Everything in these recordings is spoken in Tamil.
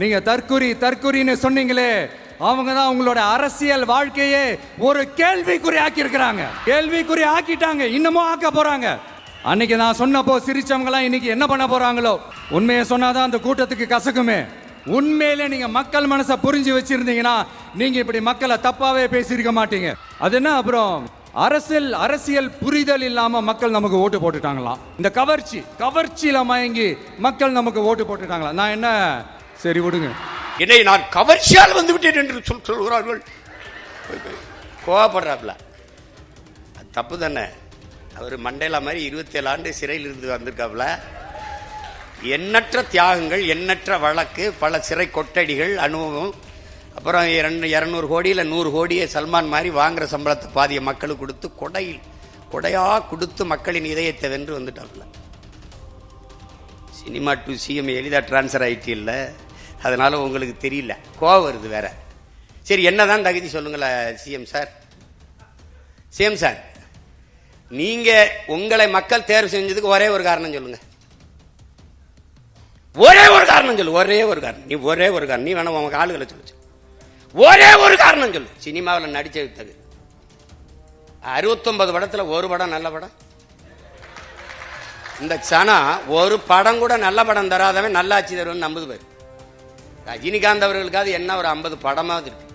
நீங்க தற்குறின்னு சொன்னீங்களே, அவங்க தான் உங்களோட அரசியல் வாழ்க்கையே ஒரு கேள்விக்குறி ஆக்கி இருக்கிறாங்க. கேள்விக்குறி ஆக்கிட்டாங்க, இன்னமும் ஆக்க போறாங்க. அன்னைக்கு நான் சொன்னப்போ சிரிச்சவங்க எல்லாம் இன்னைக்கு என்ன பண்ண போறாங்களோ. உண்மையை சொன்னாதான் அந்த கூட்டத்துக்கு கசக்குமே. உண்மையிலே நீங்க மக்கள் மனசை புரிஞ்சு வச்சிருந்தீங்கன்னா நீங்க இப்படி மக்களை தப்பாவே பேசியிருக்க மாட்டீங்க. அது என்ன, அப்புறம் அரசியல் புரிதல் இல்லாம மக்கள் நமக்கு ஓட்டு போட்டுட்டாங்களாம். இந்த கவர்ச்சியில மயங்கி மக்கள் நமக்கு ஓட்டு போட்டுட்டாங்களா. நான் என்ன, சரி விடுங்க, என்னை நான் கவர்ச்சியால் வந்து விட்டேன் என்று சொல்கிறார்கள். கோவப்படுறாப்ல, தப்பு தானே. அவர் மண்டேலா மாதிரி 27 ஆண்டு சிறையில் இருந்து வந்திருக்காப்ல. எண்ணற்ற தியாகங்கள், எண்ணற்ற வழக்கு, பல சிறை கொட்டடிகள், அனுபவம். அப்புறம் 200 கோடியில் 100 கோடியை சல்மான் மாதிரி வாங்குற சம்பளத்தை பாதிய மக்களுக்கு கொடுத்து கொடையா கொடுத்து மக்களின் இதயத்தை வென்று வந்துட்டாப்ல. சினிமா டு சிஎம் எளிதாக டிரான்ஸ்ஃபர் ஆகிட்டு இல்லை, அதனால உங்களுக்கு தெரியல, கோவம் வருது வேற. சரி, என்னதான் தகுதி சொல்லுங்களேன் சிஎம் சார். நீங்க உங்களை மக்கள் தேர்வு செஞ்சதுக்கு ஒரே ஒரு காரணம் சொல்லுங்க. ஒரே ஒரு காரணம் சொல்லு. நீ வேணா உங்க ஆளுகளை சொல்லு. ஒரே ஒரு காரணம் சொல்லு. சினிமாவில் நடிச்சது 69 படத்துல ஒரு படம் நல்ல படம். இந்த சனா ஒரு படம் கூட நல்ல படம் தராதவன் நல்லாட்சி தருவன் நம்புது பேர். ரஜினிகாந்த் அவர்களுக்காவது என்ன ஒரு 50 படமாவது இருக்கு.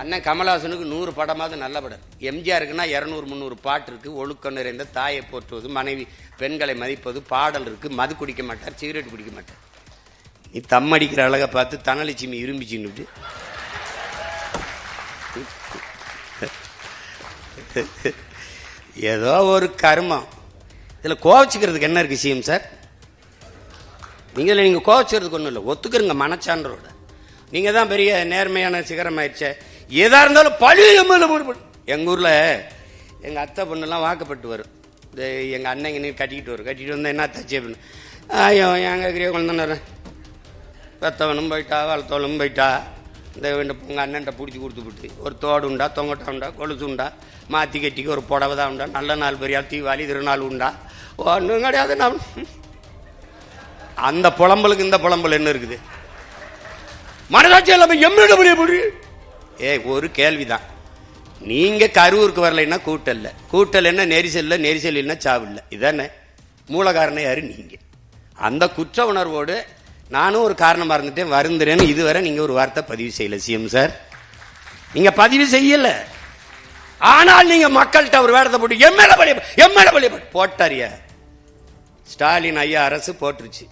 அண்ணன் கமலஹாசனுக்கு 100 படமாவது நல்ல படம். எம்ஜிஆருக்குன்னா 200-300 பாட்டு இருக்கு. ஒழுக்கம் நிறைந்த தாயை போற்றுவது, மனைவி பெண்களை மதிப்பது, பாடல் இருக்கு. மது குடிக்க மாட்டார், சிகரெட் குடிக்க மாட்டார். நீ தம் அடிக்கிற அழகை பார்த்து தனலட்சுமி இரும்பிச்சுன்னு ஏதோ ஒரு கர்மம். இதுல கோவச்சுக்கிறதுக்கு என்ன இருக்கு சிஎம் சார்? நீங்க கோவச்சுக்கிறதுக்கு ஒன்றும் இல்லை, ஒத்துக்கிறங்க மனச்சான்றோட. நீங்க தான் பெரிய நேர்மையான சிகரம் ஆயிடுச்சே. எதா இருந்தாலும் பழைய எங்க ஊர்ல எங்க அத்தை பொண்ணுலாம் வாக்கப்பட்டு வரும். எங்க அண்ணங்க நீ கட்டிட்டு வந்தா என்ன தச்சே பண்ணு. எங்க கிரிய குழந்தை பெத்தவனும் போயிட்டா, வளர்த்தவளும் போயிட்டா. இந்த உங்க அண்ணன்ட்ட பிடிச்சி கொடுத்துட்டு ஒரு தோடு உண்டா, தொங்கட்டா உண்டா, கொலுசு உண்டா, மாற்றி கட்டிக்கு ஒரு புடவை தான் உண்டா, நல்ல நாள் பெரியா, தீபாவளி திருநாள் உண்டா, ஒன்றும் கிடையாது. நான் அந்த புலம்பலுக்கு இந்த புலம்பல் என்ன இருக்குது? மனசாட்சி இல்லாம எம்மிட முடியும். ஒரு கேள்விதான். நீங்க கரூருக்கு வரலைன்னா கூட்டல் என்ன நெரிசல் என்ன சாவு இல்லை. இதானே மூல காரணம் யாரு? நீங்க. அந்த குற்ற உணர்வோடு நானும் ஒரு காரணமா இருந்துட்டேன், வருந்துறேன்னு இதுவரை நீங்க ஒரு வார்த்தை பதிவு செய்யல சிஎம் சார். நீங்க பதிவு செய்யல. ஆனால் நீங்க மக்கள்கிட்ட ஒரு வேடத்தை போட்டு எம்எல்ஏ போட்டாரியா. ஸ்டாலின் ஐயா அரசு போட்டுருச்சு.